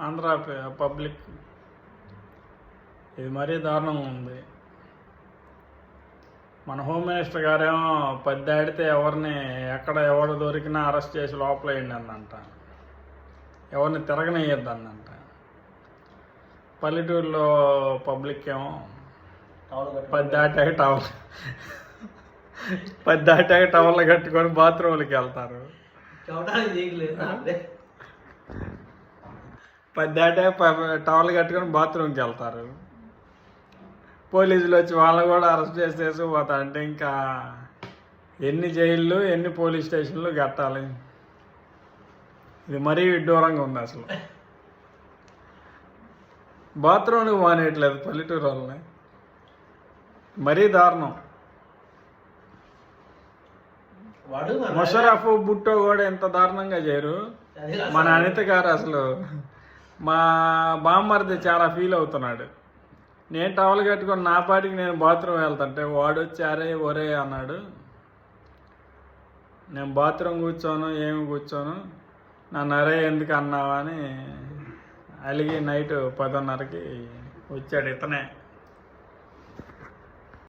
Andhra public ఇది మరీ దారుణంగా ఉంది. మన హోమ్ మినిస్టర్ గారేమో 10 దాటితే ఎవరిని ఎవరు దొరికినా అరెస్ట్ చేసి లోపల వేయండి అందంట, ఎవరిని తిరగనియద్దందంట. పల్లెటూరులో పబ్లిక్ ఏమో 10 దాటాక టవర్లు కట్టుకొని బాత్రూమ్లకి వెళ్తారు. 10 దాటాక టవర్లు కట్టుకొని బాత్రూమ్కి వెళ్తారు. పోలీసులు వచ్చి వాళ్ళని కూడా అరెస్ట్ చేసేసి పోతా అంటే ఇంకా ఎన్ని జైళ్ళు ఎన్ని పోలీస్ స్టేషన్లు కట్టాలి? ఇది మరీ విడ్డూరంగా ఉంది. అసలు బాత్రూమ్కి మానేయట్లేదు పల్లెటూరు వాళ్ళని, మరీ దారుణం. ముషరఫ్ బుట్టో కూడా ఎంత దారుణంగా చేయరు. మన అనిత గారు అసలు మా బామ్మర్ది చాలా ఫీల్ అవుతున్నాడు. నేను టవల్ కట్టుకొని నా పాటికి నేను బాత్రూమ్ వెళ్తుంటే వాడు వచ్చి అరే ఒరే అన్నాడు. నేను బాత్రూమ్ కూర్చోను ఏమి కూర్చోను, నన్ను అరే ఎందుకు అన్నావా అని అలిగి నైట్ 10:30కి వచ్చాడు ఇతనే.